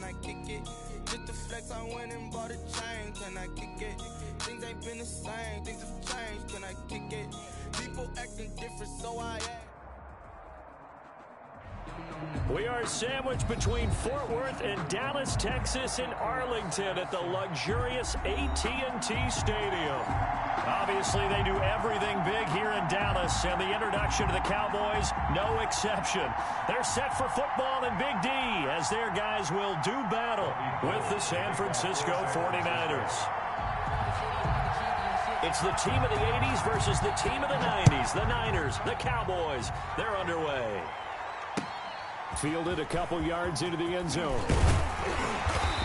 I kick it? Just to flex, I went and bought a chain. Can I kick it? Things ain't been the same. Things have changed. Can I kick it? People acting different, so I act. We are sandwiched between Fort Worth and Dallas, Texas, and Arlington at the luxurious AT&T Stadium. Obviously, they do everything big here in Dallas, and the introduction to the Cowboys, no exception. They're set for football in Big D as their guys will do battle with the San Francisco 49ers. It's the team of the 80s versus the team of the 90s. The Niners, the Cowboys, they're underway. Fielded a couple yards into the end zone.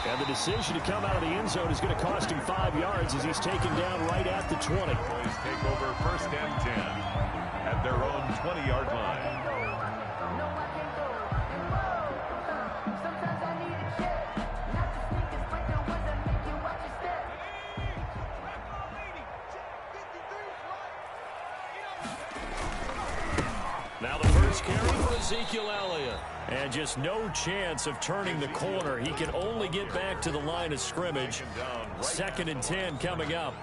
And the decision to come out of the end zone is going to cost him 5 yards as he's taken down right at the 20. Boys take over 1st and 10 at their own 20-yard line. Now the first carry for Ezekiel Elliott. And just no chance of turning the corner. He can only get back to the line of scrimmage. 2nd and 10 coming up.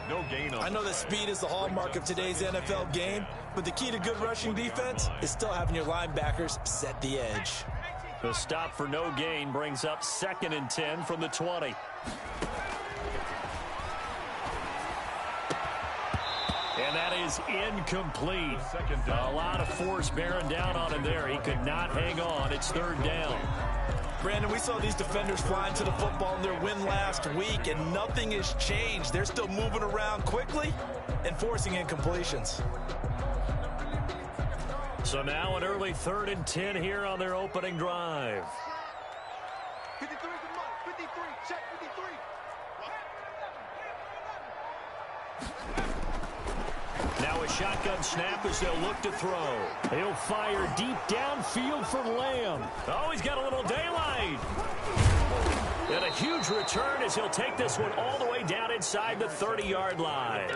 No gain on. I know that speed is the hallmark of today's NFL game, but the key to good rushing defense is still having your linebackers set the edge. The stop for no gain brings up 2nd and 10 from the 20. And that is incomplete. A lot of force bearing down on him there. He could not hang on. It's 3rd down. Brandon, we saw these defenders flying to the football in their win last week, and nothing has changed. They're still moving around quickly and forcing incompletions. So now an early 3rd and 10 here on their opening drive. 53 is the mark. 53. Check 53. Now a shotgun snap as they'll look to throw. He'll fire deep downfield for Lamb. Oh, he's got a little daylight. And a huge return as he'll take this one all the way down inside the 30-yard line.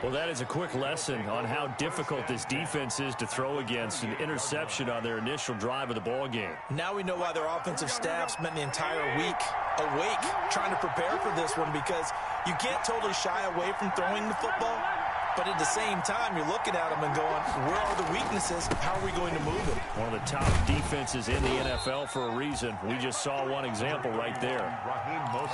Well, that is a quick lesson on how difficult this defense is to throw against. An interception on their initial drive of the ball game. Now we know why their offensive staff spent the entire week awake trying to prepare for this one, because you can't totally shy away from throwing the football. But at the same time, you're looking at them and going, where are the weaknesses? How are we going to move it? One of the top defenses in the NFL for a reason. We just saw one example right there.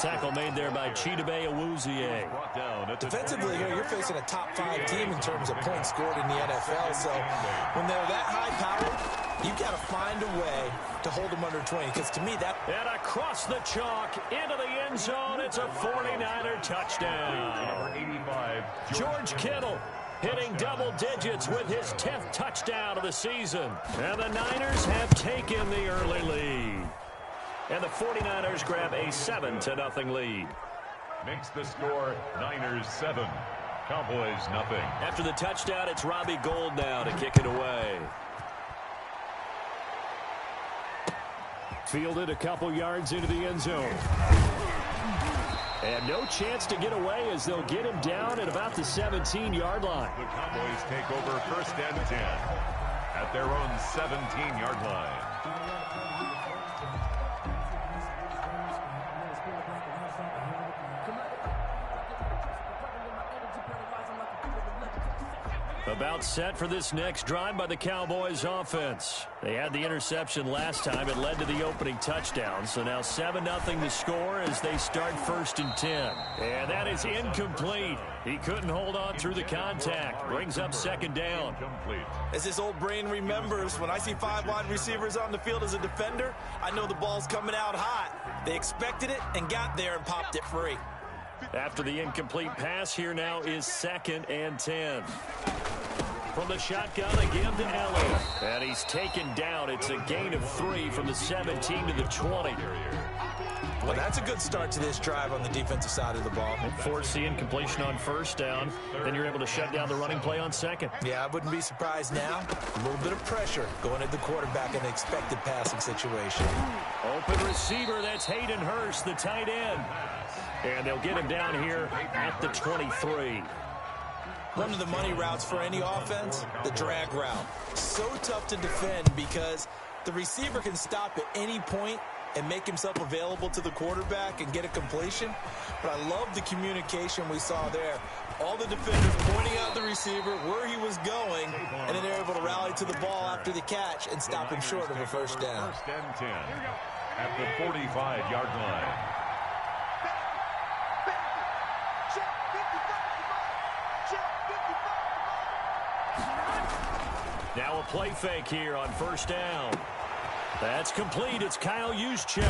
Tackle made there by Chidobe Awuzie. Defensively here, you're facing a top 5 team in terms of points scored in the NFL. So when they're that high-powered, you've got to find a way to hold them under 20. Because to me, that... And across the chalk, into the end zone, it's a 49er touchdown. 85, George Kittle hitting double digits with his 10th touchdown of the season. And the Niners have taken the early lead. And the 49ers grab a 7-0 lead. Makes the score Niners 7, Cowboys nothing. After the touchdown, it's Robbie Gould now to kick it away. Fielded a couple yards into the end zone. And no chance to get away as they'll get him down at about the 17-yard line. The Cowboys take over 1st and 10 at their own 17-yard line. About set for this next drive by the Cowboys offense. They had the interception last time. It led to the opening touchdown. So now 7-0 to score as they start 1st and 10. And that is incomplete. He couldn't hold on through the contact. Brings up 2nd down. As this old brain remembers, when I see 5 wide receivers on the field as a defender, I know the ball's coming out hot. They expected it and got there and popped it free. After the incomplete pass, here now is 2nd and 10. From the shotgun again to Elliott. And he's taken down. It's a gain of 3 from the 17 to the 20. Well, that's a good start to this drive on the defensive side of the ball. Force the incompletion on 1st down. Then you're able to shut down the running play on 2nd. Yeah, I wouldn't be surprised now. A little bit of pressure going at the quarterback in an expected passing situation. Open receiver, that's Hayden Hurst, the tight end. And they'll get him down here at the 23. One of the money routes for any offense, the drag route. So tough to defend because the receiver can stop at any point and make himself available to the quarterback and get a completion. But I love the communication we saw there. All the defenders pointing out the receiver, where he was going, and then they're able to rally to the ball after the catch and stop him short of a first down. First and 10 at the 45-yard line. Now a play fake here on first down. That's complete. It's Kyle Juszczyk.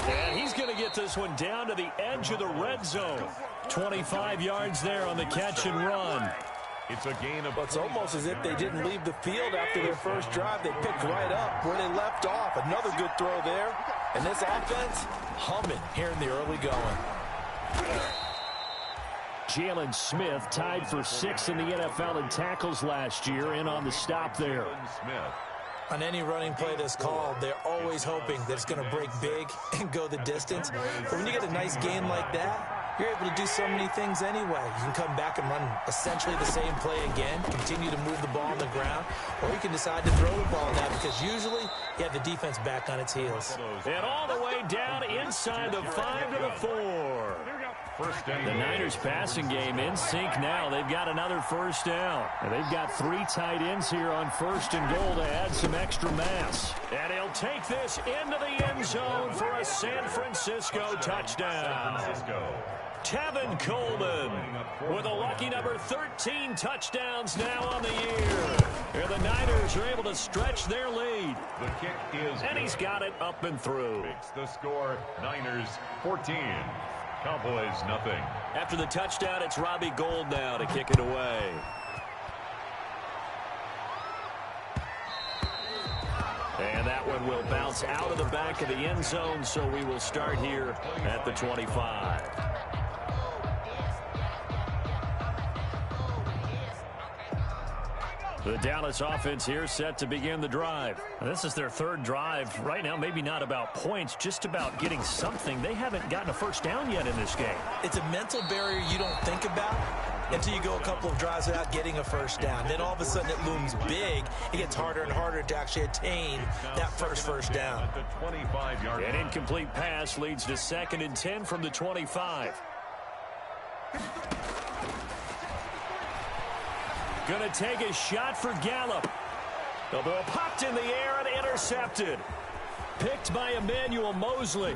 And he's going to get this one down to the edge of the red zone. 25 yards there on the catch and run. It's a gain of... It's almost as if they didn't leave the field after their first drive. They picked right up where they left off. Another good throw there. And this offense, humming here in the early going. Jalen Smith tied for 6th in the NFL in tackles last year, in on the stop there. On any running play that's called, they're always hoping that it's going to break big and go the distance. But when you get a nice game like that, you're able to do so many things anyway. You can come back and run essentially the same play again, continue to move the ball on the ground, or you can decide to throw the ball now because usually you have the defense back on its heels. And all the way down inside the 5 to the 4. The Niners passing game in sync now. They've got another first down. And they've got 3 tight ends here on first and goal to add some extra mass. And he'll take this into the end zone for a San Francisco touchdown. Tevin Coleman with a lucky number 13 touchdowns now on the year. And the Niners are able to stretch their lead. The kick is and he's got it up and through. Makes the score Niners 14. Cowboys nothing. After the touchdown, it's Robbie Gould now to kick it away. And that one will bounce out of the back of the end zone, so we will start here at the 25. The Dallas offense here set to begin the drive. This is their 3rd drive. Right now, maybe not about points, just about getting something. They haven't gotten a first down yet in this game. It's a mental barrier you don't think about until you go a couple of drives without getting a first down. Then all of a sudden it looms big. It gets harder and harder to actually attain that first down. An incomplete pass leads to 2nd and 10 from the 25. Going to take a shot for Gallup. The ball popped in the air and intercepted. Picked by Emmanuel Mosley.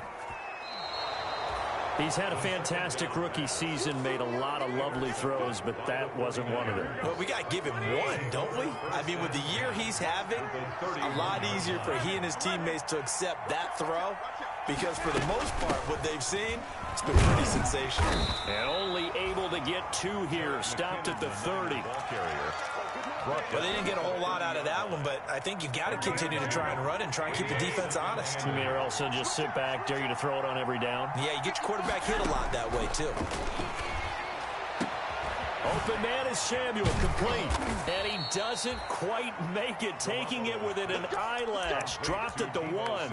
He's had a fantastic rookie season, made a lot of lovely throws, but that wasn't one of them. Well, we got to give him one, don't we? I mean, with the year he's having, a lot easier for he and his teammates to accept that throw because for the most part, what they've seen, it's been pretty sensational. And only able to get 2 here, stopped at the 30. Well, they didn't get a whole lot out of that one, but I think you got to continue to try and run and try and keep the defense honest. You mean, or also just sit back, dare you to throw it on every down? Yeah, you get your quarterback hit a lot that way, too. Open man is Samuel, complete. And he doesn't quite make it, taking it within an eyelash. Dropped at the 1.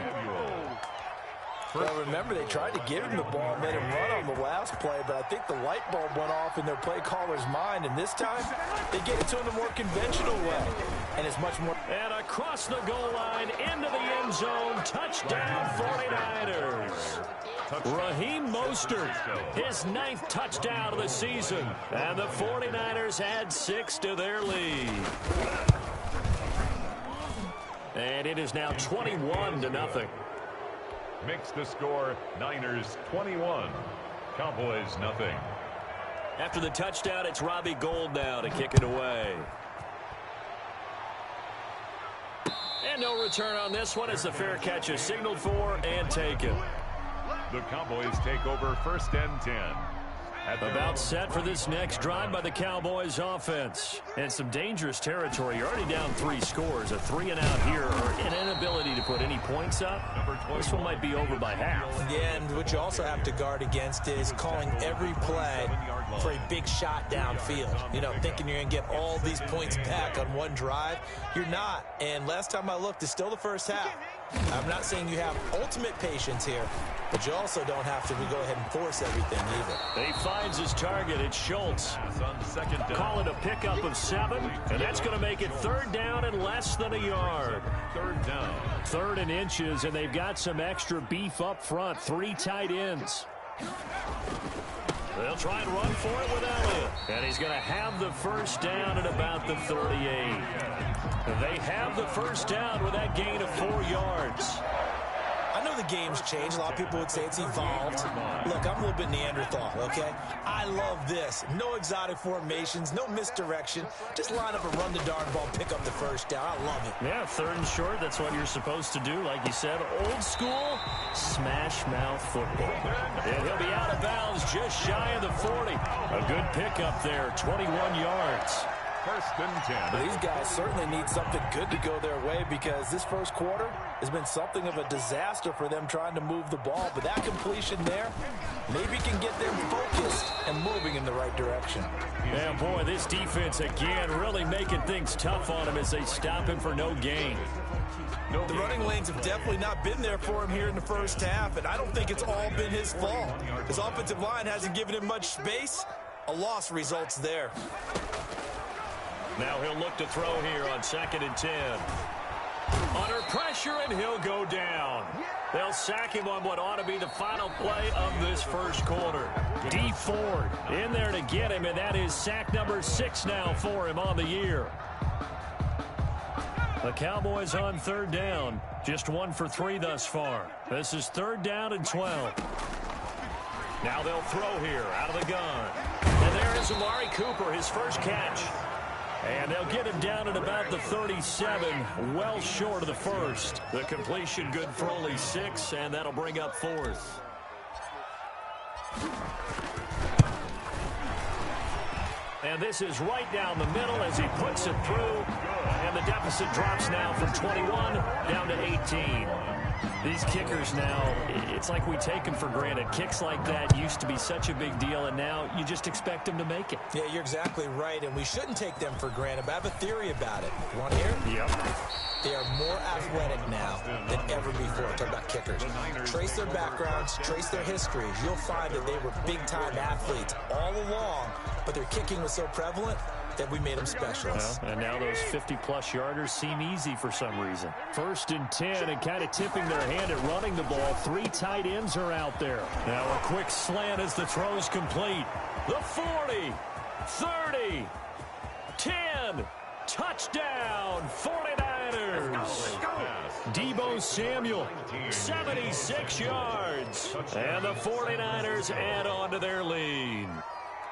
Well, remember, they tried to give him the ball and made him run on the last play, but I think the light bulb went off in their play caller's mind, and this time they get it to him the more conventional way, and it's much more. And across the goal line, into the end zone, touchdown 49ers. Raheem Mostert, his 9th touchdown of the season, and the 49ers add 6 to their lead. And it is now 21-0. Makes the score Niners 21. Cowboys nothing. After the touchdown, it's Robbie Gould now to kick it away. And no return on this one as the fair catch is signaled for and taken. The Cowboys take over 1st and 10. About set for this next drive by the Cowboys offense. And some dangerous territory. You're already down 3 scores. A 3-and-out here, or an inability to put any points up. This one might be over by half. Yeah, and what you also have to guard against is calling every play for a big shot downfield. You know, thinking you're going to get all these points back on one drive. You're not. And last time I looked, it's still the first half. I'm not saying you have ultimate patience here, but you also don't have to go ahead and force everything either. He finds his target. It's Schultz. Call it a pickup of 7, and that's going to make it 3rd down and less than a yard. 3rd down. 3rd and inches, and they've got some extra beef up front. 3 tight ends. They'll try and run for it with Elliott. And he's going to have the first down at about the 38. They have the first down with that gain of 4 yards. I know the game's changed. A lot of people would say it's evolved. Look, I'm a little bit Neanderthal, okay? I love this. No exotic formations, no misdirection. Just line up and run the darn ball, pick up the first down. I love it. Yeah, 3rd and short, that's what you're supposed to do. Like you said, old school, smash mouth football. And he'll be out of bounds just shy of the 40. A good pickup there, 21 yards. 1st and 10. Well, these guys certainly need something good to go their way because this first quarter has been something of a disaster for them trying to move the ball. But that completion there maybe can get them focused and moving in the right direction. Yeah, boy, this defense again really making things tough on him as they stop him for no gain. The running lanes have definitely not been there for him here in the first half, and I don't think it's all been his fault. His offensive line hasn't given him much space. A loss results there. Now he'll look to throw here on 2nd and 10. Under pressure, and he'll go down. They'll sack him on what ought to be the final play of this first quarter. D. Ford in there to get him, and that is sack number 6 now for him on the year. The Cowboys on 3rd down. Just 1 for 3 thus far. This is 3rd down and 12. Now they'll throw here out of the gun. And there is Amari Cooper, his first catch. And they'll get him down at about the 37, well short of the first. The completion good for only 6, and that'll bring up 4th. And this is right down the middle as he puts it through. And the deficit drops now from 21 down to 18. These kickers now, it's like we take them for granted. Kicks like that used to be such a big deal, and now you just expect them to make it. Yeah, you're exactly right, and we shouldn't take them for granted, but I have a theory about it. You want to hear it? Yep. They are more athletic now than ever before. Talk about kickers. Trace their backgrounds, trace their histories. You'll find that they were big-time athletes all along, but their kicking was so prevalent that we made them specialists. Well, and now those 50-plus yarders seem easy for some reason. 1st and 10, and kind of tipping their hand at running the ball. 3 tight ends are out there. Now a quick slant as the throw's complete. The 40, 30, 10, touchdown, 49ers. Deebo Samuel, 76 yards. And the 49ers add on to their lead.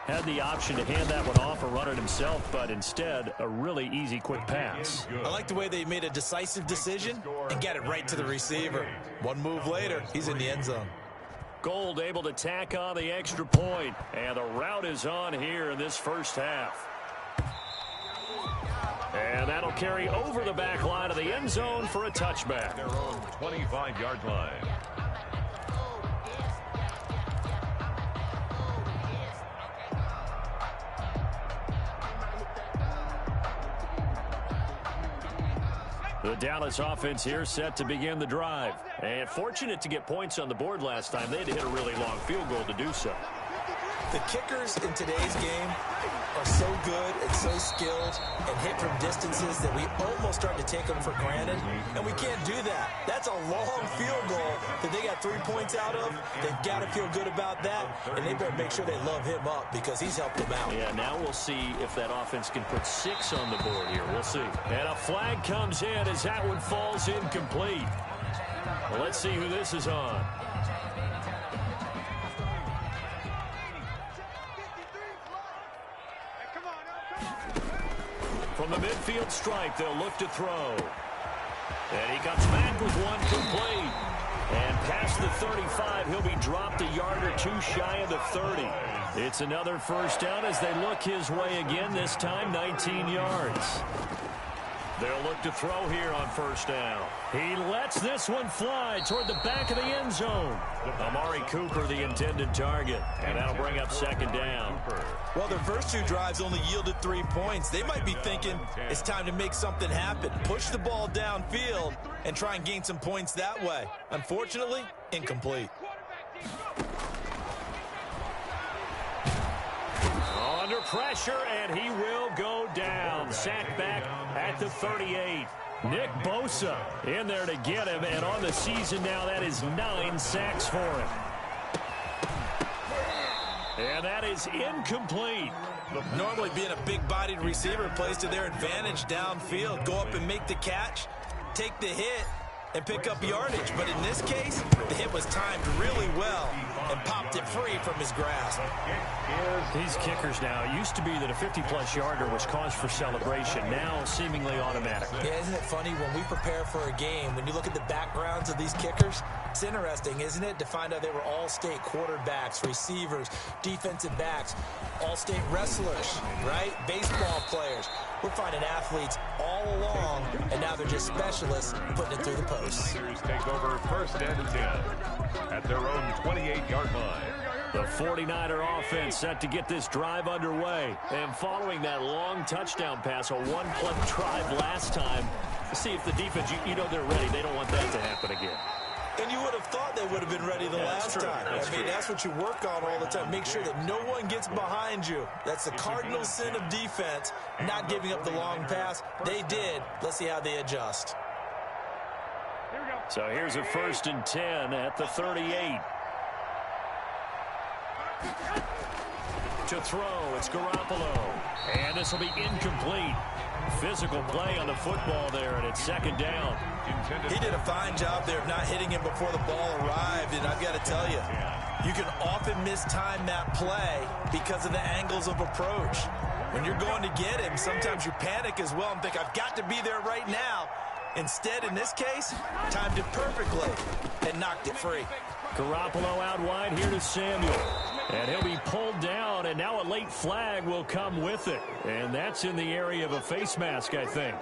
Had the option to hand that one off or run it himself, but instead, a really easy, quick pass. I like the way they made a decisive decision and get it right to the receiver. One move later, he's in the end zone. Gold able to tack on the extra point, and the route is on here in this first half. And that'll carry over the back line of the end zone for a touchback. Their own 25-yard line. The Dallas offense here set to begin the drive. And fortunate to get points on the board last time. They had to hit a really long field goal to do so. The kickers in today's game are so good and so skilled and hit from distances that we almost start to take them for granted, and we can't do that. That's a long field goal that they got 3 points out of. They've got to feel good about that, and they better make sure they love him up because he's helped them out. Yeah, now we'll see if that offense can put 6 on the board here. We'll see. And a flag comes in as that one falls incomplete. Well, let's see who this is on. From the midfield stripe, they'll look to throw. And he comes back with one complete. And past the 35, he'll be dropped a yard or 2 shy of the 30. It's another first down as they look his way again, this time 19 yards. They'll look to throw here on first down. He lets this one fly toward the back of the end zone. Amari Cooper, the intended target. And that'll bring up second down. Well, their first two drives only yielded 3 points. They might be thinking it's time to make something happen. Push the ball downfield and try and gain some points that way. Unfortunately, incomplete. Under pressure, and he will go down. Sacked back at the 38. Nick Bosa in there to get him, and on the season now, that is 9 sacks for him. And that is incomplete. Normally being a big-bodied receiver plays to their advantage downfield. Go up and make the catch, take the hit, and pick up yardage. But in this case, the hit was timed really well and popped it free from his grasp. These kickers now, it used to be that a 50-plus yarder was cause for celebration. Now seemingly automatic. Yeah, isn't it funny when we prepare for a game, when you look at the backgrounds of these kickers, it's interesting, isn't it, to find out they were all-state quarterbacks, receivers, defensive backs, all-state wrestlers, right? Baseball players. We're finding athletes all along, and now they're just specialists putting it through the posts. Take over first and 10 at their own 28-yard line. The 49er offense set to get this drive underway. And following that long touchdown pass, a one-play drive last time, to see if the defense, you know they're ready. They don't want that to happen again. And you would have thought they would have been ready the last time. I mean, that's what you work on all the time. Make sure that no one gets behind you. That's the cardinal sin of defense, not giving up the long pass. They did. Let's see how they adjust. So here's a 1st and 10 at the 38. To throw, it's Garoppolo. And this will be incomplete. Physical play on the football there, and it's second down. He did a fine job there of not hitting him before the ball arrived, and I've got to tell you, you can often mistime that play because of the angles of approach. When you're going to get him, sometimes you panic as well and think, I've got to be there right now. Instead, in this case, timed it perfectly and knocked it free. Garoppolo out wide here to Samuel. And he'll be pulled down, and now a late flag will come with it. And that's in the area of a face mask, I think.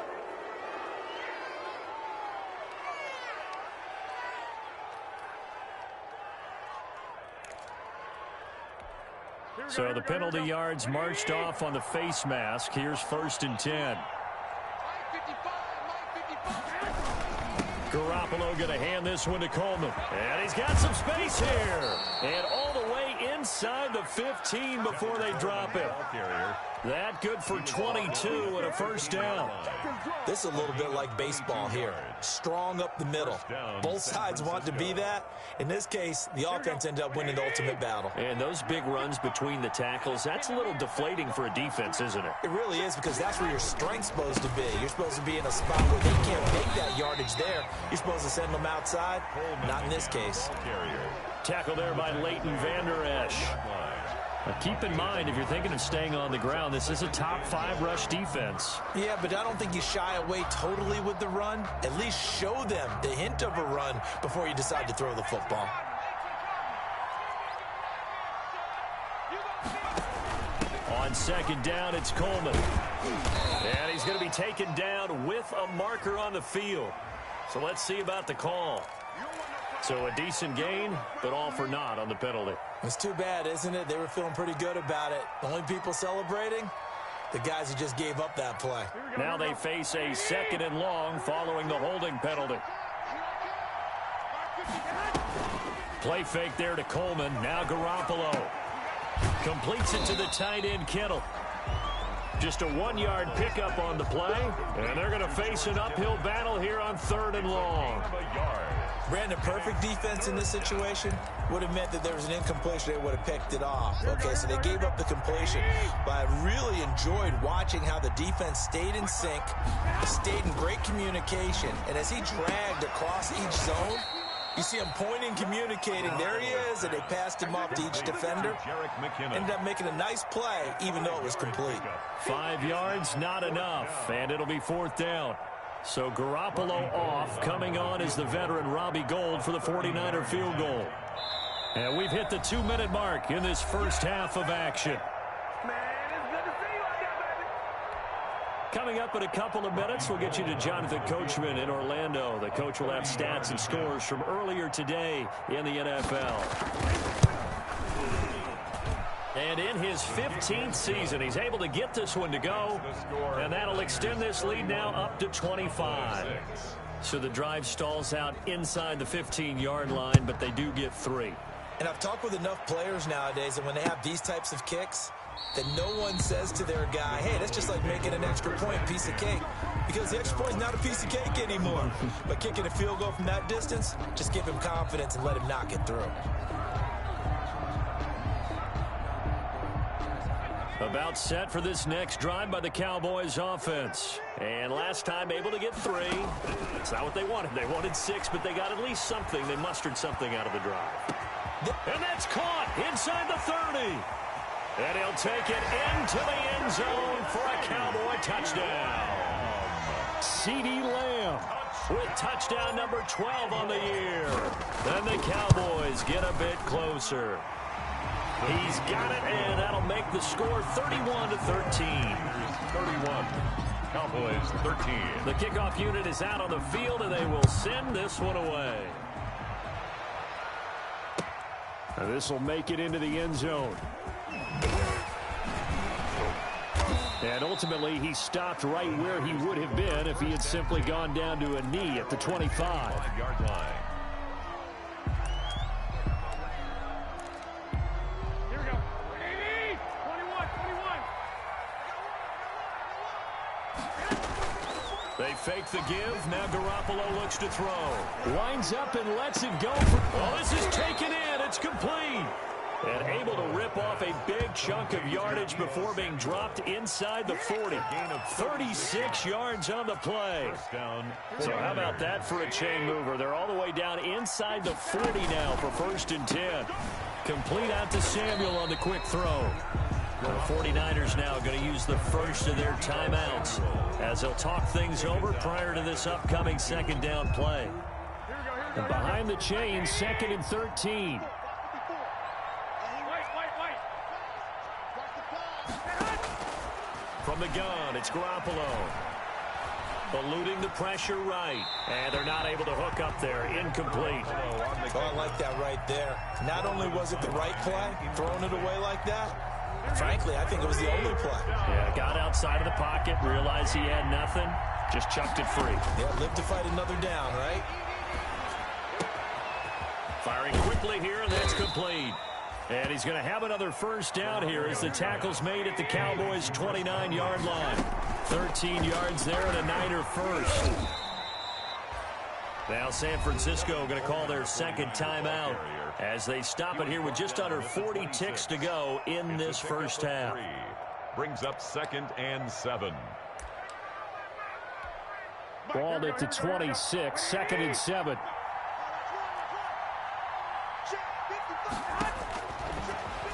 So the penalty yards marched off on the face mask. Here's 1st and 10. Garoppolo going to hand this one to Coleman. And he's got some space here. And all the way inside the 15 before they drop it. That good for 22 and a 1st down. This is a little bit like baseball here. Strong up the middle. Both sides want to be that. In this case, the offense ended up winning the ultimate battle. And those big runs between the tackles, that's a little deflating for a defense, isn't it? It really is, because that's where your strength's supposed to be. You're supposed to be in a spot where they can't make that yardage there. You're supposed to send them outside. Not in this case. Tackle there by Leighton Vander Esch. Now keep in mind, if you're thinking of staying on the ground, this is a top 5 rush defense. Yeah, but I don't think you shy away totally with the run. At least show them the hint of a run before you decide to throw the football. On second down, it's Coleman. And he's going to be taken down with a marker on the field. So let's see about the call. So a decent gain, but all for naught on the penalty. It's too bad, isn't it? They were feeling pretty good about it. The only people celebrating, the guys who just gave up that play. Now they face a 2nd and long following the holding penalty. Play fake there to Coleman. Now Garoppolo completes it to the tight end, Kittle. Just a 1-yard pickup on the play, and they're going to face an uphill battle here on 3rd and long. Brandon, perfect defense in this situation would have meant that there was an incompletion. They would have picked it off. Okay, so they gave up the completion. But I really enjoyed watching how the defense stayed in sync, stayed in great communication. And as he dragged across each zone, you see him pointing, communicating. There he is, and they passed him off to each defender. Ended up making a nice play, even though it was complete. 5 yards, not enough, and it'll be 4th down. So Garoppolo off. Coming on is the veteran Robbie Gould for the 49er field goal. And we've hit the 2-minute mark in this first half of action. Coming up in a couple of minutes, we'll get you to Jonathan Coachman in Orlando. The coach will have stats and scores from earlier today in the NFL. And in his 15th season, he's able to get this one to go. And that'll extend this lead now up to 25. So the drive stalls out inside the 15-yard line, but they do get 3. And I've talked with enough players nowadays that when they have these types of kicks, that no one says to their guy, hey, that's just like making an extra point, piece of cake. Because the extra point is not a piece of cake anymore. But kicking a field goal from that distance, just give him confidence and let him knock it through. About set for this next drive by the Cowboys offense. And last time able to get 3. That's not what they wanted. They wanted 6, but they got at least something. They mustered something out of the drive. And that's caught inside the 30. And he'll take it into the end zone for a Cowboy touchdown. CeeDee Lamb with touchdown number 12 on the year. Then the Cowboys get a bit closer. He's got it, and that'll make the score 31-13. 31. Cowboys 13. The kickoff unit is out on the field, and they will send this one away. And this will make it into the end zone. And ultimately, he stopped right where he would have been if he had simply gone down to a knee at the 25. 5-yard line. Here we go. 21. They fake the give. Now Garoppolo looks to throw. Lines up and lets it go. Oh, this is taken in. It's complete. And able to rip off a big chunk of yardage before being dropped inside the 40. Gain of 36 yards on the play. So how about that for a chain mover? They're all the way down inside the 40 now for 1st and 10. Complete out to Samuel on the quick throw. The 49ers now going to use the first of their timeouts as they'll talk things over prior to this upcoming 2nd down play. And behind the chain, 2nd and 13. From the gun, it's Garoppolo. Eluding the pressure right. And they're not able to hook up there. Incomplete. Oh, I like that right there. Not only was it the right play, throwing it away like that, frankly, I think it was the only play. Yeah, got outside of the pocket, realized he had nothing, just chucked it free. Yeah, live to fight another down, right? Firing quickly here, and that's complete. And he's going to have another 1st down here as the tackle's made at the Cowboys' 29-yard line. 13 yards there and a Niner first. Now San Francisco going to call their 2nd timeout as they stop it here with just under 40 ticks to go in this first half. Brings up 2nd and 7. Ball at the 26, 2nd and 7.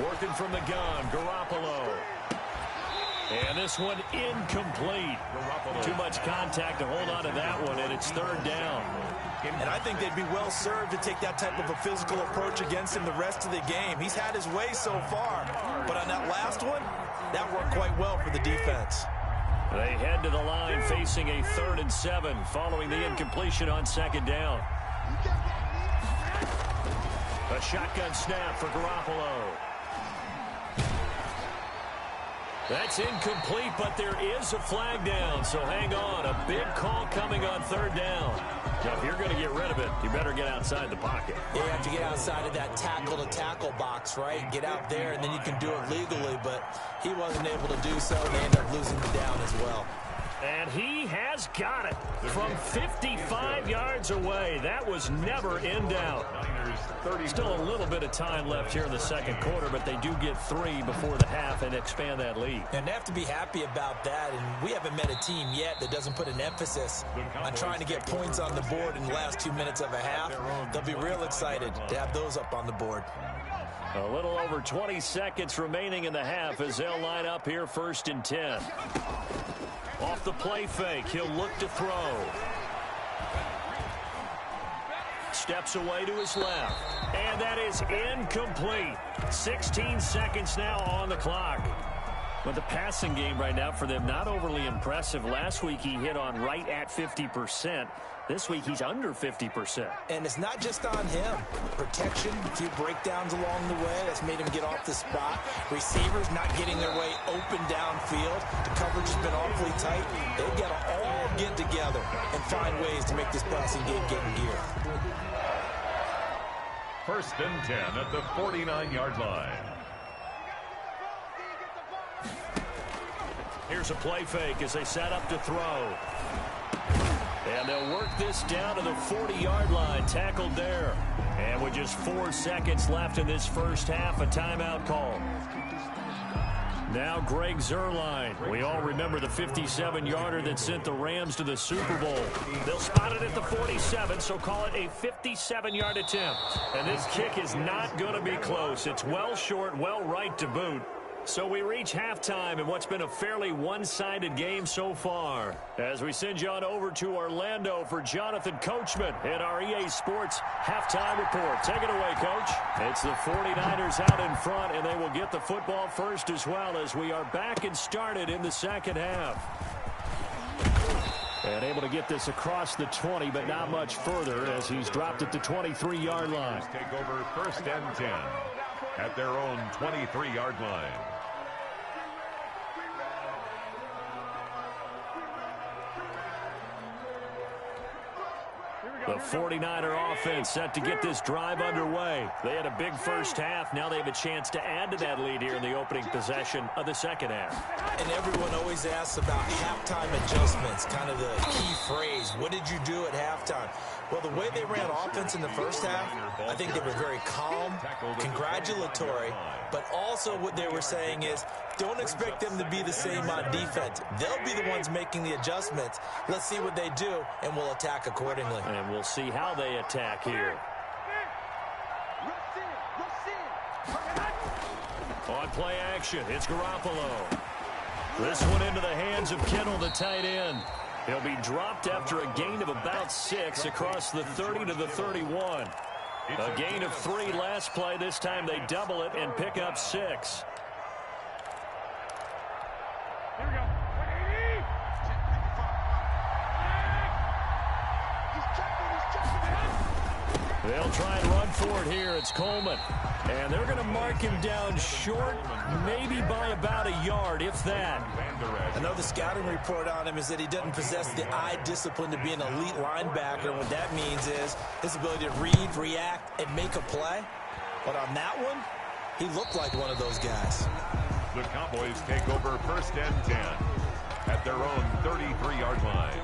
Working from the gun, Garoppolo. And this one incomplete. Too much contact to hold on to that one, and it's 3rd down. And I think they'd be well served to take that type of a physical approach against him the rest of the game. He's had his way so far. But on that last one, that worked quite well for the defense. They head to the line facing a 3rd and 7 following the incompletion on 2nd down. A shotgun snap for Garoppolo. That's incomplete, but there is a flag down, so hang on. A big call coming on 3rd down. Now, if you're going to get rid of it, you better get outside the pocket. Yeah, you have to get outside of that tackle-to-tackle box, right? Get out there, and then you can do it legally, but he wasn't able to do so, and they ended up losing the down as well. And he has got it from 55 yards away. That was never in doubt. Still a little bit of time left here in the 2nd quarter, but they do get 3 before the half and expand that lead. And they have to be happy about that, and we haven't met a team yet that doesn't put an emphasis on trying to get points on the board in the last 2 minutes of a half. They'll be real excited to have those up on the board. A little over 20 seconds remaining in the half as they'll line up here 1st and 10. Off the play fake, he'll look to throw. Steps away to his left. And that is incomplete. 16 seconds now on the clock. But the passing game right now for them, not overly impressive. Last week he hit on right at 50%. This week he's under 50%. And it's not just on him. Protection, a few breakdowns along the way. That's made him get off the spot. Receivers not getting their way open downfield. The coverage has been awfully tight. They've got to all get together and find ways to make this passing game get in gear. 1st and 10 at the 49-yard line. Here's a play fake as they set up to throw. And they'll work this down to the 40-yard line, tackled there. And with just 4 seconds left in this first half, a timeout call. Now Greg Zuerlein. We all remember the 57-yarder that sent the Rams to the Super Bowl. They'll spot it at the 47, so call it a 57-yard attempt. And this kick is not going to be close. It's well short, well right to boot. So we reach halftime in what's been a fairly one-sided game so far. As we send you on over to Orlando for Jonathan Coachman in our EA Sports halftime report. Take it away, Coach. It's the 49ers out in front, and they will get the football first as well as we are back and started in the second half. And able to get this across the 20, but not much further as he's dropped at the 23-yard line. Take over 1st and 10 at their own 23-yard line. The 49er offense set to get this drive underway. They had a big first half. Now they have a chance to add to that lead here in the opening possession of the second half. And everyone always asks about halftime adjustments, kind of the key phrase. What did you do at halftime? Well, the way they ran offense in the first half, I think they were very calm, congratulatory, but also what they were saying is don't expect them to be the same on defense. They'll be the ones making the adjustments. Let's see what they do, and we'll attack accordingly. And we'll see how they attack here. On play action, it's Garoppolo. This one into the hands of Kittle, the tight end. He'll be dropped after a gain of about 6 across the 30 to the 31. A gain of 3 last play. This time they double it and pick up 6. Here we go. 180. They'll try and run for it here. It's Coleman. And they're going to mark him down short, maybe by about a yard, if that. Another scouting report on him is that he doesn't possess the eye discipline to be an elite linebacker. What that means is his ability to read, react, and make a play. But on that one, he looked like one of those guys. The Cowboys take over 1st and 10 at their own 33-yard line.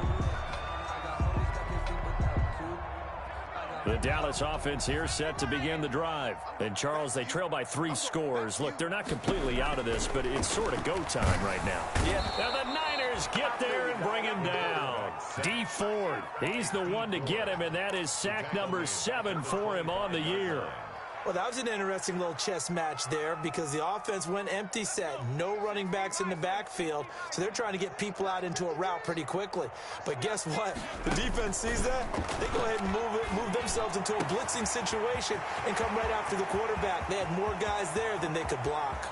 The Dallas offense here set to begin the drive. And, Charles, they trail by 3 scores. Look, they're not completely out of this, but it's sort of go time right now. Yeah. Now the Niners get there and bring him down. D. Ford, he's the one to get him, and that is sack number 7 for him on the year. Well, that was an interesting little chess match there because the offense went empty set. No running backs in the backfield, so they're trying to get people out into a route pretty quickly. But guess what? The defense sees that. They go ahead and move themselves into a blitzing situation and come right after the quarterback. They had more guys there than they could block.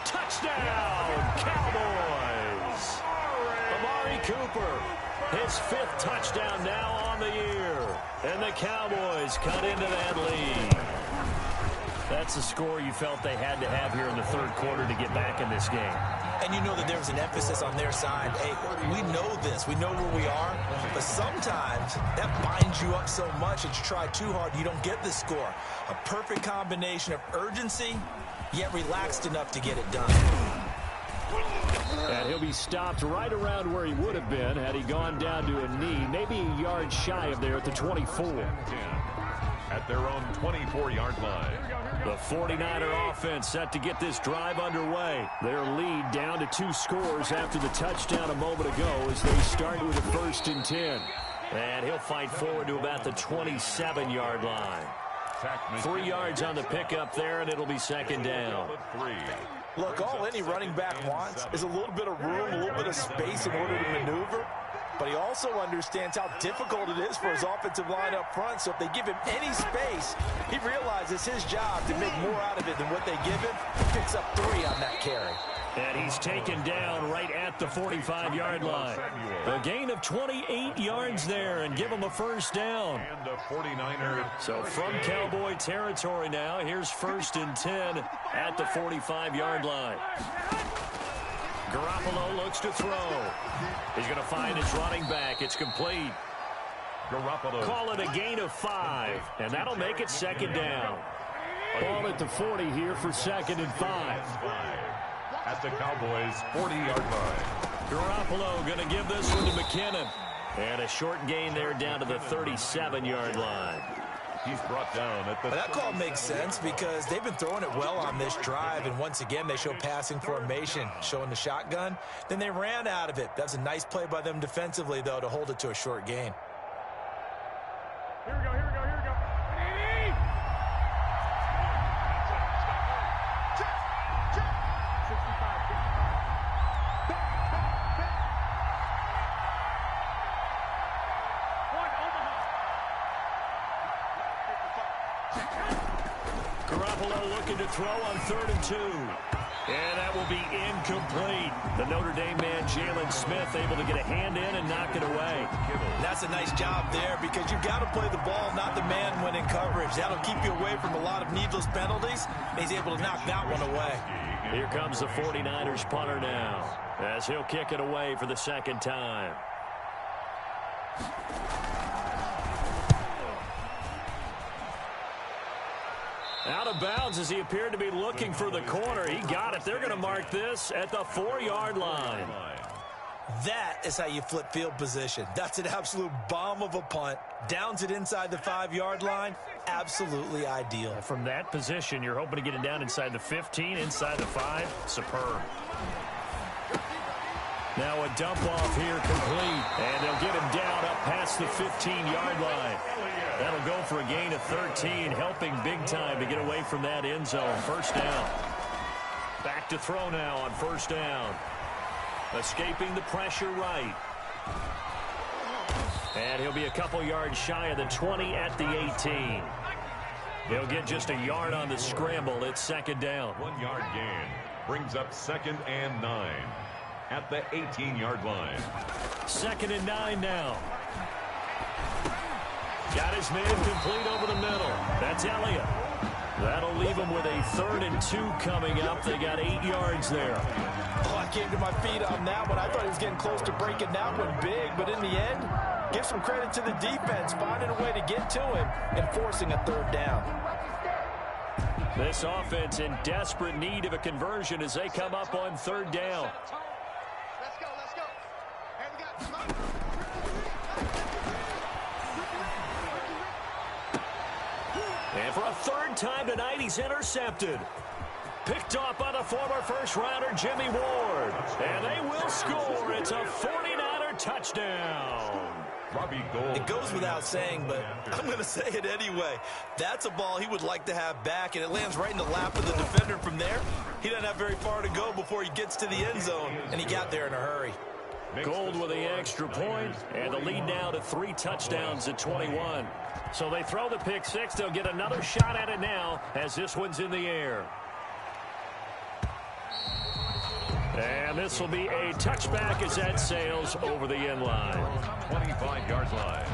Touchdown, Cowboys! Amari Cooper, his 5th touchdown now on the year. And the Cowboys cut into that lead. That's the score you felt they had to have here in the 3rd quarter to get back in this game. And you know that there's an emphasis on their side. Hey, we know this. We know where we are. But sometimes that binds you up so much that you try too hard, you don't get the score. A perfect combination of urgency, yet relaxed enough to get it done. And he'll be stopped right around where he would have been had he gone down to a knee, maybe a yard shy of there at the 24. At their own 24-yard line. The 49er offense set to get this drive underway. Their lead down to 2 scores after the touchdown a moment ago as they start with a 1st and 10. And he'll fight forward to about the 27-yard line. 3 yards on the pickup there, and it'll be 2nd down. Look, all any running back wants is a little bit of room, a little bit of space in order to maneuver. but he also understands how difficult it is for his offensive line up front. So if they give him any space, he realizes his job to make more out of it than what they give him. He picks up 3 on that carry. And he's taken down right at the 45-yard line. A gain of 28 yards there and give him a first down. And a 49er. So from Cowboy territory now, here's 1st and 10 at the 45-yard line. Garoppolo looks to throw. He's going to find his running back. It's complete. Garoppolo. Call it a gain of 5, and that'll make it 2nd down. Ball at the 40 here for 2nd and 5. At the Cowboys' 40-yard line. Garoppolo going to give this one to McKinnon. And a short gain there down to the 37-yard line. He's brought down at the... That call makes sense because they've been throwing it well on this drive, and once again they show passing formation, showing the shotgun. Then they ran out of it. That's a nice play by them defensively, though, to hold it to a short gain. Here we go, here we go, here we go. Ready? Check, check. 65, 65. Back, back, back. 1 Omaha. Garoppolo looking to throw on 3rd and 2. And that will be incomplete. The Notre Dame man, Jalen Smith, able to get a hand in and knock it away. That's a nice job there because you've got to play the ball, not the man when in coverage. That'll keep you away from a lot of needless penalties. And he's able to knock that one away. Here comes the 49ers punter now as he'll kick it away for the 2nd time. Out of bounds as he appeared to be looking for the corner. He got it. They're going to mark this at the 4-yard line. That is how you flip field position. That's an absolute bomb of a punt. Downs it inside the 5-yard line. Absolutely ideal. From that position, you're hoping to get it down inside the 15, inside the 5. Superb. Now a dump off here complete. And they'll get him down up past the 15-yard line. That'll go for a gain of 13, helping big time to get away from that end zone. First down. Back to throw now on 1st down. Escaping the pressure right. And he'll be a couple yards shy of the 20 at the 18. He'll get just a yard on the scramble. It's 2nd down. 1-yard gain brings up 2nd and 9 at the 18-yard line. 2nd and 9 now. Got his man complete over the middle. That's Elliott. That'll leave him with a 3rd and 2 coming up. They got 8 yards there. Oh, I came to my feet on that one. I thought he was getting close to breaking that one big, but in the end, give some credit to the defense, finding a way to get to him and forcing a 3rd down. This offense in desperate need of a conversion as they come up on 3rd down. Let's go, let's go. Hey, we got smoke. And for a 3rd time tonight, he's intercepted. Picked off by the former first-rounder Jimmy Ward. And they will score. It's a 49er touchdown. Robbie Gould. It goes without saying, but I'm going to say it anyway. That's a ball he would like to have back, and it lands right in the lap of the defender from there. He doesn't have very far to go before he gets to the end zone, and he got there in a hurry. Gould with the extra point, and the lead now to 3 touchdowns at 21. So they throw the pick 6. They'll get another shot at it now as this one's in the air. And this will be a touchback as that sails over the end line. 25-yard line.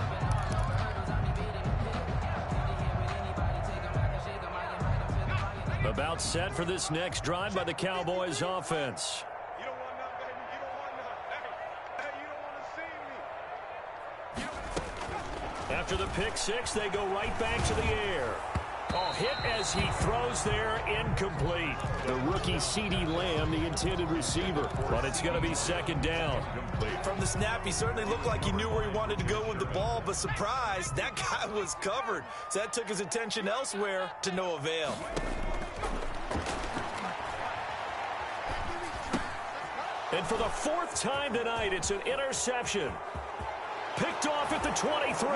About set for this next drive by the Cowboys offense. You don't want none, baby. You don't want none. Hey, you don't want to see me. After the pick 6, they go right back to the air. Oh, hit as he throws there, incomplete. The rookie CeeDee Lamb, the intended receiver. But it's going to be 2nd down. From the snap, he certainly looked like he knew where he wanted to go with the ball, but surprise, that guy was covered. So that took his attention elsewhere to no avail. And for the 4th time tonight, it's an interception. Picked off at the 23.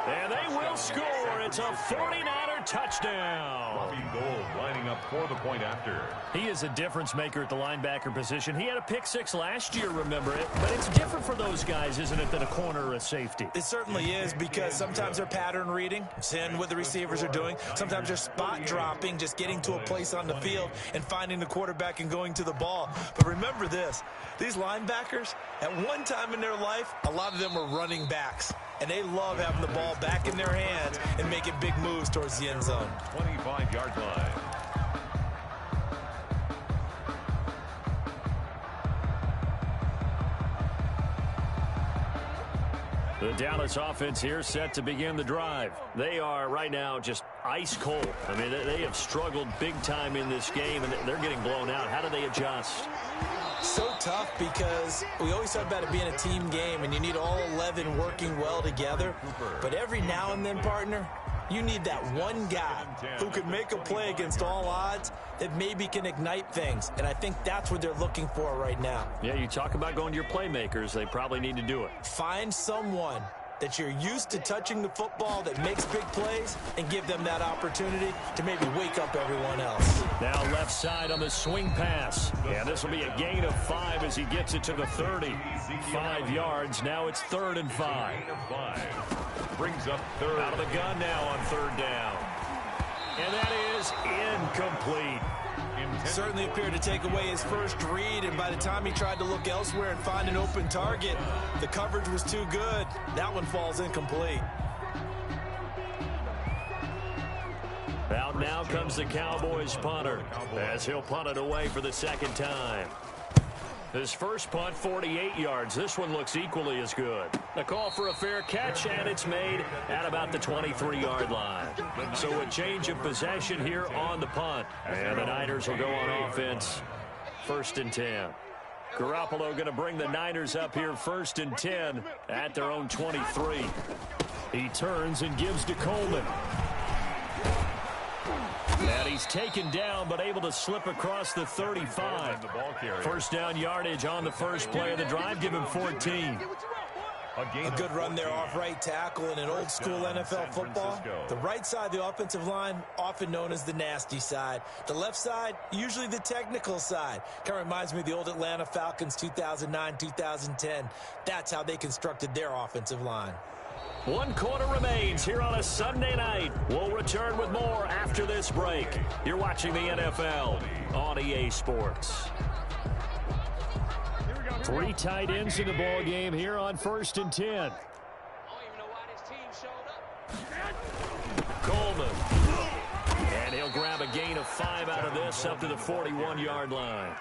And they will score score. It's a 49er touchdown. Bobby Gold lining up for the point after. He is a difference maker at the linebacker position. He had a pick six last year, remember it. But it's different for those guys, isn't it, than a corner or a safety? It certainly is, because sometimes they're pattern reading, seeing what the receivers are doing. Sometimes they're spot dropping, just getting to a place on the field and finding the quarterback and going to the ball. But remember this, these linebackers, at one time in their life, a lot of them were running backs. And they love having the ball back in their hands and making big moves towards the end zone. 25-yard line. The Dallas offense here set to begin the drive. They are right now just ice cold. I mean, they have struggled big time in this game, and they're getting blown out. How do they adjust? So tough, because we always talk about it being a team game, and you need all 11 working well together. But every now and then, partner, you need that one guy who can make a play against all odds that maybe can ignite things. And I think that's what they're looking for right now. Yeah, you talk about going to your playmakers. They probably need to do it. Find someone that you're used to touching the football that makes big plays and give them that opportunity to maybe wake up everyone else. Now left side on the swing pass. Yeah, this will be a gain of 5 as he gets it to the 30. 5 yards. Now it's 3rd and 5. Brings up third. Out of the gun now on 3rd down. And that is incomplete. Certainly appeared to take away his first read, and by the time he tried to look elsewhere and find an open target, the coverage was too good. That one falls incomplete. Out now comes the Cowboys punter, as he'll punt it away for the 2nd time. His first punt, 48 yards. This one looks equally as good. A call for a fair catch, and it's made at about the 23-yard line. So a change of possession here on the punt. And the Niners will go on offense, 1st and 10. Garoppolo going to bring the Niners up here 1st and 10 at their own 23. He turns and gives to Coleman. And he's taken down, but able to slip across the 35. First down yardage on the first play of the drive. Give him 14. A good run there off right tackle in an old school NFL football. The right side of the offensive line, often known as the nasty side. The left side, usually the technical side. Kind of reminds me of the old Atlanta Falcons 2009, 2010. That's how they constructed their offensive line. 1 quarter remains here on a Sunday night. We'll return with more after this break. You're watching the NFL on EA Sports. 3 tight ends in the ball game here on 1st and 10. Coleman. And he'll grab a gain of 5 out of this up to the 41-yard line.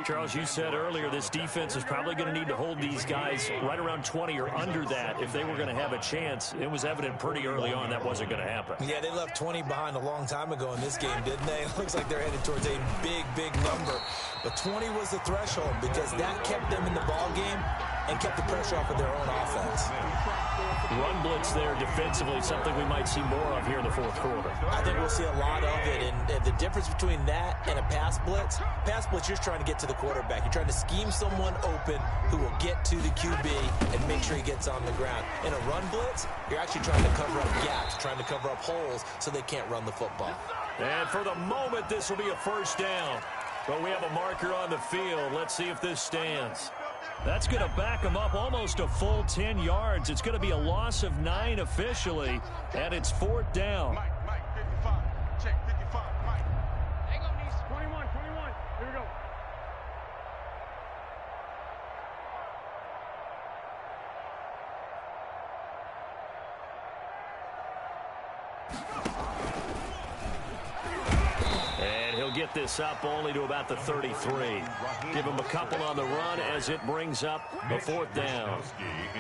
Charles, you said earlier this defense is probably going to need to hold these guys right around 20 or under that if they were going to have a chance. It was evident pretty early on that wasn't going to happen. Yeah, they left 20 behind a long time ago in this game, didn't they? It looks like they're headed towards a big, big number. But 20 was the threshold because that kept them in the ball game and kept the pressure off of their own offense. Run blitz there defensively, something we might see more of here in the 4th quarter. I think we'll see a lot of it, and the difference between that and a pass blitz, you're trying to get to the quarterback. You're trying to scheme someone open who will get to the QB and make sure he gets on the ground. In a run blitz, you're actually trying to cover up gaps, trying to cover up holes so they can't run the football. And for the moment, this will be a 1st down. But we have a marker on the field. Let's see if this stands. That's going to back them up almost a full 10 yards. It's going to be a loss of 9 officially, and it's 4th down. Mike, 55. Check 55, Mike. Hang on, these 21. Here we go. And he'll get this up only to about the 33. Give him a couple on the run as it brings up a 4th down.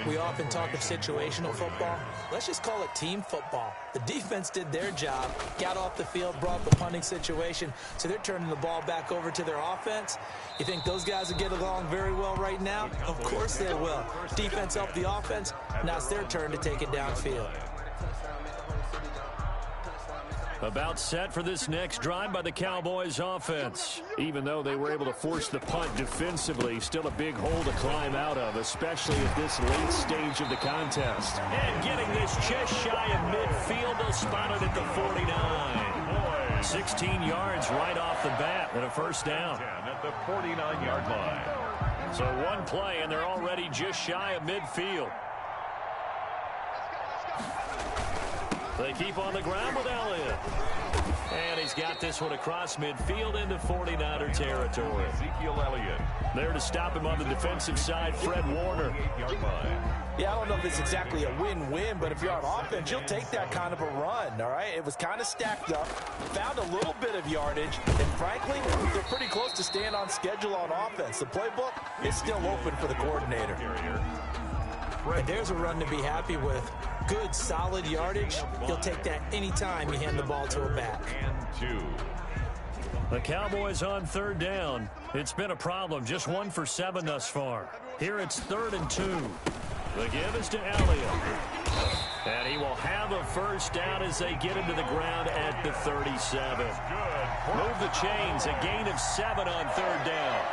We often talk of situational football. Let's just call it team football. The defense did their job, got off the field, brought the punting situation, so they're turning the ball back over to their offense. You think those guys will get along very well right now? Of course they will. Defense helped the offense. Now it's their turn to take it downfield. About set for this next drive by the Cowboys offense. Even though they were able to force the punt defensively, still a big hole to climb out of, especially at this late stage of the contest. And getting this just shy of midfield, now spotted at the 49. 16 yards right off the bat and a first down. At the 49-yard line. So one play, and they're already just shy of midfield. They keep on the ground with Elliott. And he's got this one across midfield into 49er territory. Ezekiel Elliott. There to stop him on the defensive side, Fred Warner. Yeah, I don't know if it's exactly a win-win, but if you're on offense, you'll take that kind of a run, all right? It was kind of stacked up, found a little bit of yardage, and frankly, they're pretty close to staying on schedule on offense. The playbook is still open for the coordinator. And there's a run to be happy with. Good, solid yardage. He'll take that anytime you hand the ball to a back. And 2. The Cowboys on third down. It's been a problem. Just 1 for 7 thus far. Here it's 3rd and 2. The give is to Elliott. And he will have a first down as they get him to the ground at the 37. Move the chains. A gain of 7 on third down.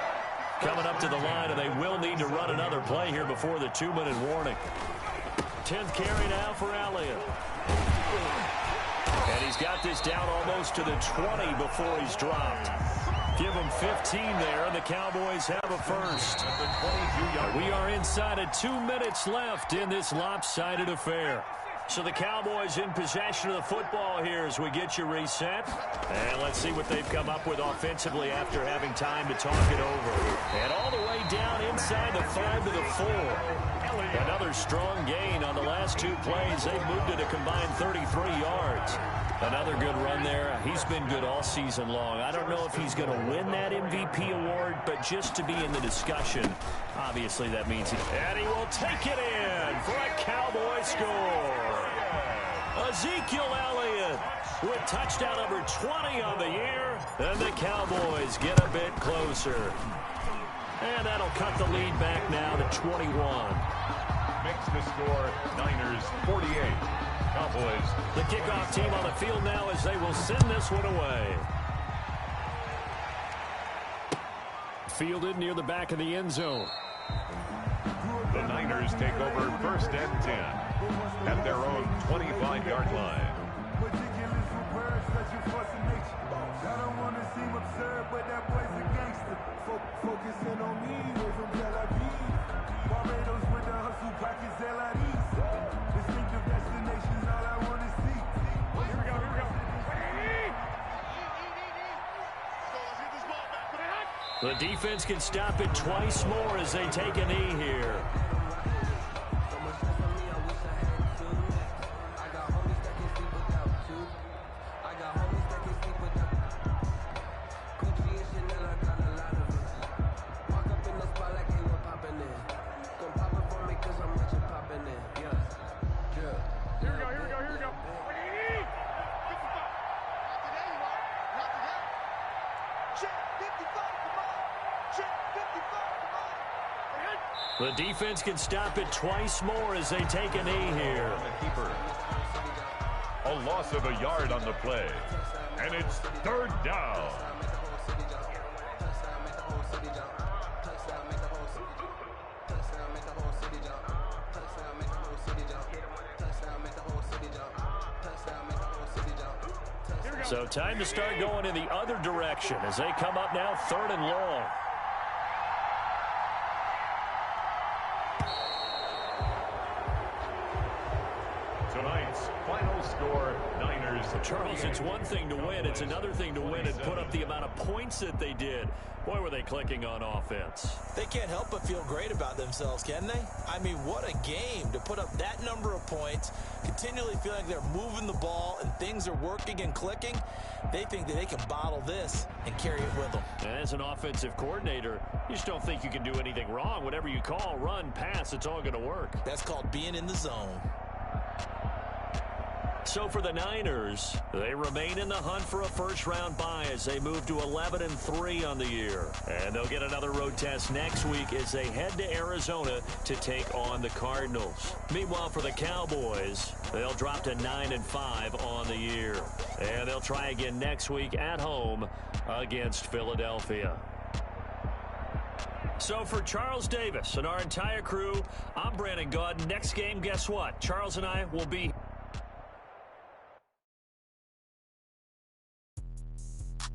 Coming up to the line, and they will need to run another play here before the 2-minute warning. 10th carry now for Elliott. And he's got this down almost to the 20 before he's dropped. Give him 15 there, and the Cowboys have a first. We are inside of 2 minutes left in this lopsided affair. So the Cowboys in possession of the football here as we get you reset. And let's see what they've come up with offensively after having time to talk it over. And all the way down inside the 5 to the 4. Another strong gain on the last 2 plays. They've moved it a combined 33 yards. Another good run there. He's been good all season long. I don't know if he's going to win that MVP award, but just to be in the discussion, obviously that means he... And he will take it in for a Cowboy score. Ezekiel Elliott with touchdown number 20 on the year. And the Cowboys get a bit closer. And that'll cut the lead back now to 21. Makes the score Niners 48. Cowboys. The kickoff team on the field now as they will send this one away. Fielded near the back of the end zone. The Niners take over 1st and 10 at their own 25-yard line. Focusing on me, way from Tel Aviv. Barbados with the hustle, pockets LIDs. Distinctive destinations, all I want to see. Here we go. The defense can stop it twice more as they take a knee here. The defense can stop it twice more as they take a knee here. A loss of a yard on the play. And it's 3rd down. So time to start going in the other direction as they come up now 3rd and long. Tonight's final score, Niners. Charles, it's one thing to win. It's another thing to win and put up the amount of points that they did. Boy, were they clicking on offense. They can't help but feel great about themselves, can they? I mean, what a game to put up that number of points, continually feeling like they're moving the ball and things are working and clicking. They think that they can bottle this and carry it with them. And as an offensive coordinator, you just don't think you can do anything wrong. Whatever you call, run, pass, it's all going to work. That's called being in the zone. So for the Niners, they remain in the hunt for a first-round bye as they move to 11-3 on the year. And they'll get another road test next week as they head to Arizona to take on the Cardinals. Meanwhile, for the Cowboys, they'll drop to 9-5 on the year. And they'll try again next week at home against Philadelphia. So for Charles Davis and our entire crew, I'm Brandon Gaudin. Next game, guess what? Charles and I will be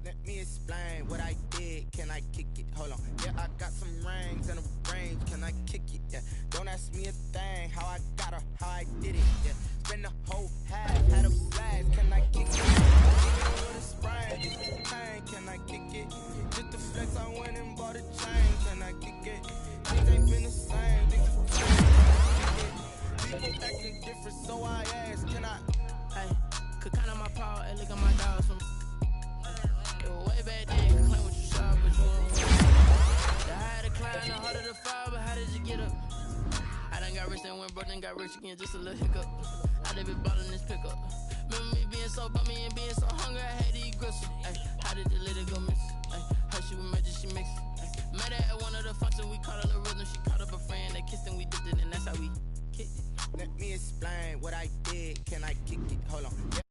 Let me explain what I did. Can I kick it? Hold on. Yeah, I got some rings and a range. Can I kick it? Yeah. Don't ask me a thing. How I got her, how I did it. Yeah. Spend the whole half, had a blast. Can I kick it? With a sprain. Pain. Can I kick it? Just the flex, I went and bought a chain. Can I kick it? Things ain't been the same. People acting different, so I ask, can I? Hey, could count on my power and look at my dogs from. It was way back then, you claim what you saw, but you won't. The higher the climb, the harder the fall, but how did you get up? I done got rich and went broke, then got rich again, just a little hiccup. I done been ballin' this pickup. Remember me being so bummy and being so hungry, I had to eat gristle. Ay, how did the little go miss? Ay, how she was magic, she mixed. Met her at one of the functions, we caught a little rhythm, she caught up a friend, they kissed and we dipped it, and that's how we kicked it. Let me explain what I did. Can I kick it? Hold on. Yeah,